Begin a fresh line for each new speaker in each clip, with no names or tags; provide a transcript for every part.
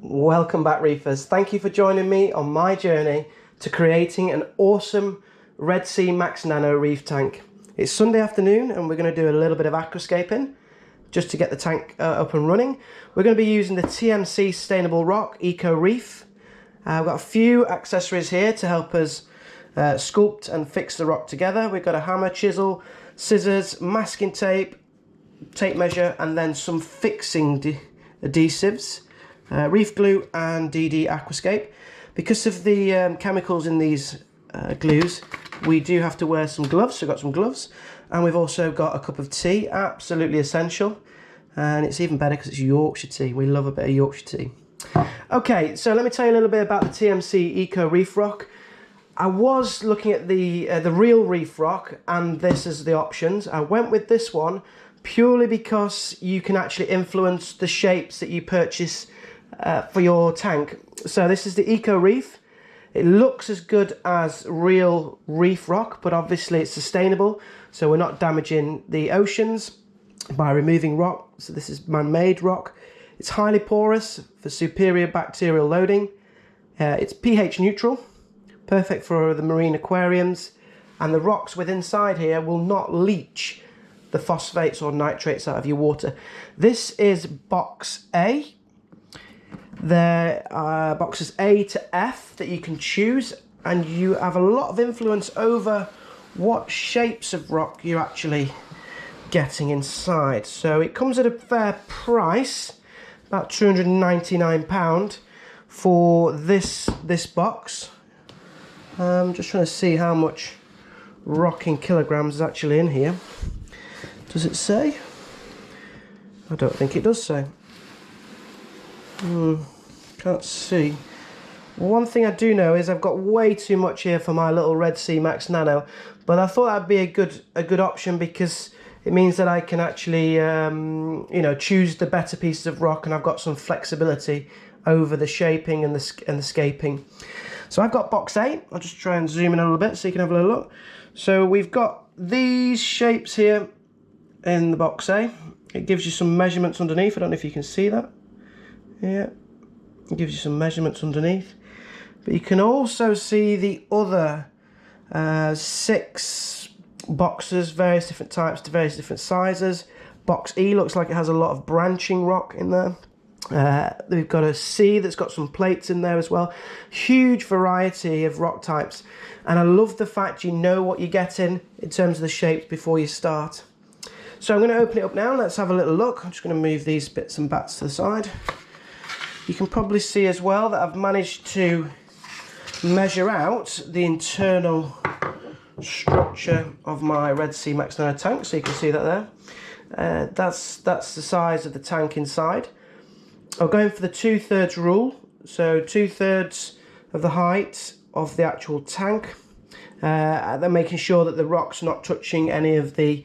Welcome back, reefers. Thank you for joining me on my journey to creating an awesome Red Sea MAX NANO reef tank. It's Sunday afternoon and we're going to do a little bit of aquascaping just to get the tank up and running. We're going to be using the TMC Sustainable Rock Eco Reef. I've got a few accessories here to help us sculpt and fix the rock together. We've got a hammer, chisel, scissors, masking tape, tape measure, and then some fixing adhesives. Reef glue and DD Aquascape. Because of the chemicals in these glues, we do have to wear some gloves, so we've got some gloves, and we've also got a cup of tea, absolutely essential, and it's even better because it's Yorkshire tea. We love a bit of Yorkshire tea. Okay, so let me tell you a little bit about the TMC Eco Reef Rock. I was looking at the real reef rock and this as the options. I went with this one purely because you can actually influence the shapes that you purchase for your tank. So this is the Eco Reef. It looks as good as real reef rock, but obviously it's sustainable, so we're not damaging the oceans by removing rock. So this is man-made rock. It's highly porous for superior bacterial loading. It's pH neutral, perfect for the marine aquariums, and the rocks within inside here will not leach the phosphates or nitrates out of your water. This is box A. There are boxes A to F that you can choose, and you have a lot of influence over what shapes of rock you're actually getting inside. So it comes at a fair price, about £299 for this box. I'm just trying to see how much rock in kilograms is actually in here. Does it say? I don't think it does say. Can't see. One thing I do know is I've got way too much here for my little Red Sea MAX Nano, but I thought that'd be a good option because it means that I can actually you know, choose the better pieces of rock, and I've got some flexibility over the shaping and the scaping. So I've got box A. I'll just try and zoom in a little bit so you can have a little look. So we've got these shapes here in the box A. It gives you some measurements underneath. I don't know if you can see that. Yeah, it gives you some measurements underneath, but you can also see the other 6 boxes, various different types to various different sizes. Box E looks like it has a lot of branching rock in there. We've got a C that's got some plates in there as well. Huge variety of rock types, and I love the fact you know what you're getting in terms of the shapes before you start. So I'm going to open it up now. Let's have a little look. I'm just going to move these bits and bats to the side. You can probably see as well that I've managed to measure out the internal structure of my Red Sea MAX NANO tank, so you can see that there. That's the size of the tank inside. I'm going for the 2/3 rule, so 2/3 of the height of the actual tank. They're making sure that the rock's not touching any of the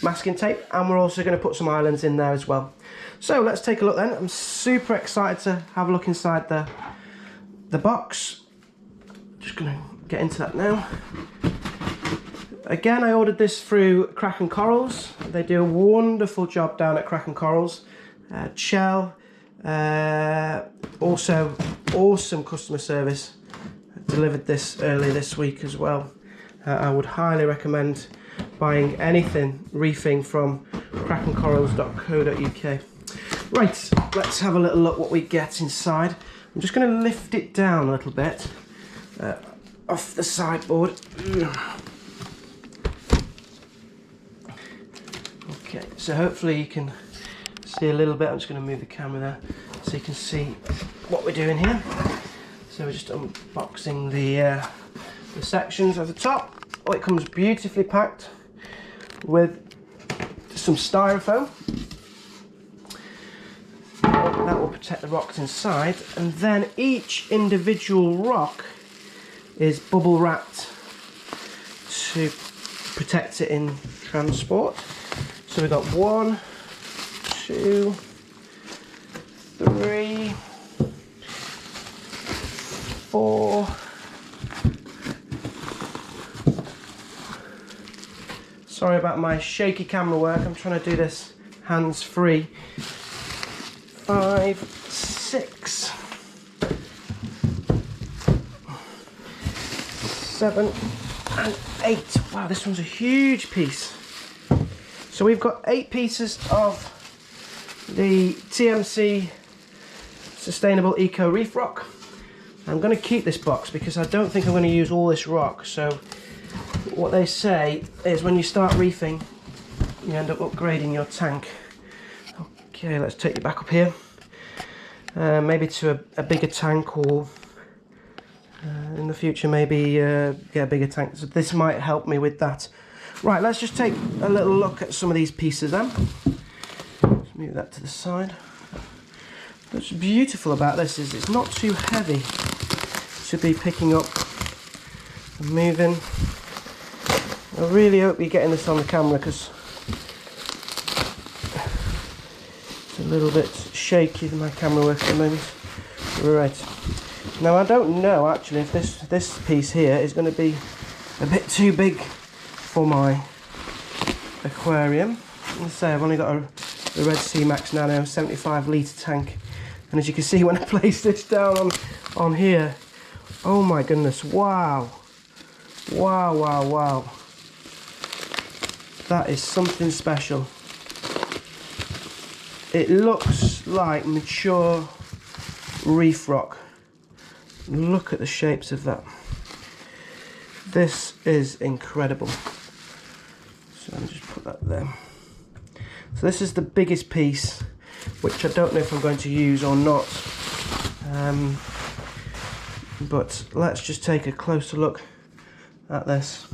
masking tape, and we're also going to put some islands in there as well. So let's take a look then. I'm super excited to have a look inside the box. Just going to get into that now. Again, I ordered this through Kraken Corals. They do a wonderful job down at Kraken Corals. Chell, also awesome customer service. I delivered this early this week as well. I would highly recommend buying anything reefing from krakencorals.co.uk. Right, let's have a little look what we get inside. I'm just going to lift it down a little bit off the sideboard. Okay, so hopefully you can see a little bit. I'm just going to move the camera there so you can see what we're doing here. So we're just unboxing the sections at the top. Oh, it comes beautifully packed with some styrofoam. That will protect the rocks inside, and then each individual rock is bubble wrapped to protect it in transport. So we've got 1, 2, 3, 4. Sorry about my shaky camera work, I'm trying to do this hands-free. 5, 6, 7 and 8. Wow, this one's a huge piece. So we've got 8 pieces of the TMC Sustainable Eco Reef rock. I'm going to keep this box because I don't think I'm going to use all this rock. So what they say is when you start reefing, you end up upgrading your tank. Okay, let's take you back up here. Maybe to a bigger tank, or in the future maybe get a bigger tank. So this might help me with that. Right, let's just take a little look at some of these pieces then. Let's move that to the side. What's beautiful about this is it's not too heavy to be picking up and moving. I really hope you're getting this on the camera because it's a little bit shaky with my camera work at the moment. Right, now I don't know actually if this piece here is going to be a bit too big for my aquarium. Let's say I've only got the Red Sea MAX NANO 75 litre tank, and as you can see when I place this down on here, oh my goodness, wow, wow, wow, wow, that is something special. It looks like mature reef rock. Look at the shapes of that. This is incredible. So I'll just put that there. So this is the biggest piece, which I don't know if I'm going to use or not. But let's just take a closer look at this.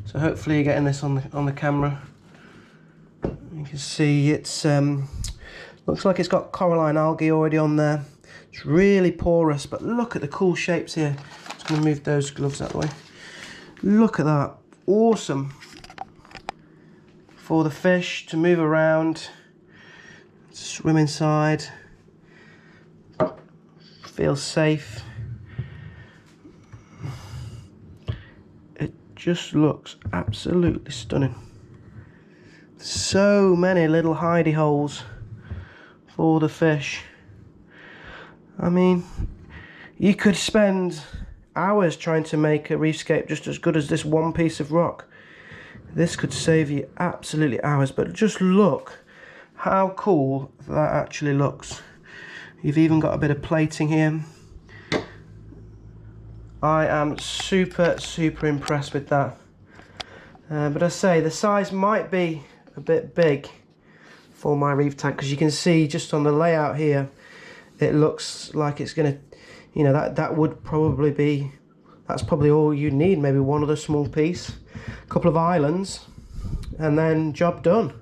So hopefully you're getting this on the camera. You can see it's looks like it's got coralline algae already on there. It's really porous, but look at the cool shapes here. Just going to move those gloves out of the way. Look at that, awesome. For the fish to move around, swim inside, feel safe. It just looks absolutely stunning. So many little hidey holes for the fish. I mean, you could spend hours trying to make a reefscape just as good as this one piece of rock. This could save you absolutely hours, but just look how cool that actually looks. You've even got a bit of plating here. I am super impressed with that. But I say the size might be a bit big for my reef tank, because you can see just on the layout here, it looks like it's gonna, you know, that would probably be, that's probably all you need, maybe one other small piece, a couple of islands, and then job done.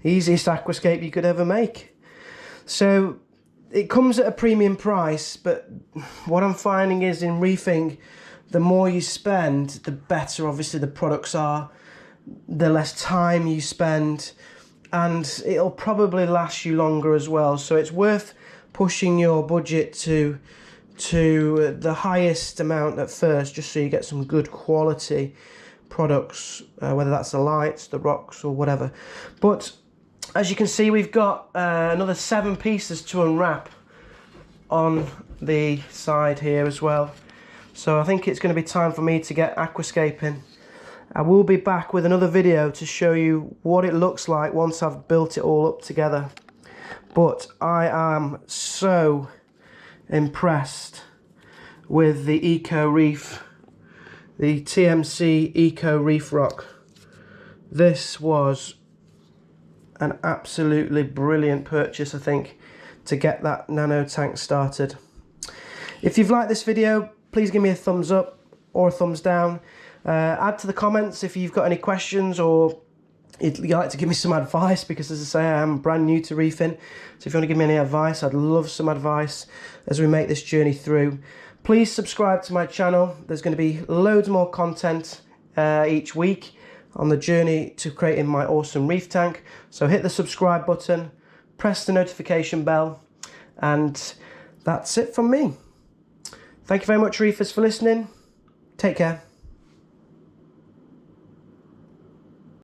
Easiest aquascape you could ever make. So it comes at a premium price, but what I'm finding is in reefing, the more you spend, the better obviously the products are, the less time you spend, and it'll probably last you longer as well. So it's worth pushing your budget to the highest amount at first, just so you get some good quality products, whether that's the lights, the rocks, or whatever. But as you can see, we've got another 7 pieces to unwrap on the side here as well. So I think it's going to be time for me to get aquascaping. I will be back with another video to show you what it looks like once I've built it all up together. But I am so impressed with the Eco Reef, the TMC Eco Reef rock. This was an absolutely brilliant purchase, I think, to get that nano tank started. If you've liked this video, please give me a thumbs up or a thumbs down. Add to the comments if you've got any questions, or you'd like to give me some advice, because as I say, I am brand new to reefing. So if you want to give me any advice, I'd love some advice as we make this journey through. Please subscribe to my channel. There's going to be loads more content each week on the journey to creating my awesome reef tank. So hit the subscribe button, press the notification bell, and that's it from me. Thank you very much, reefers, for listening. Take care.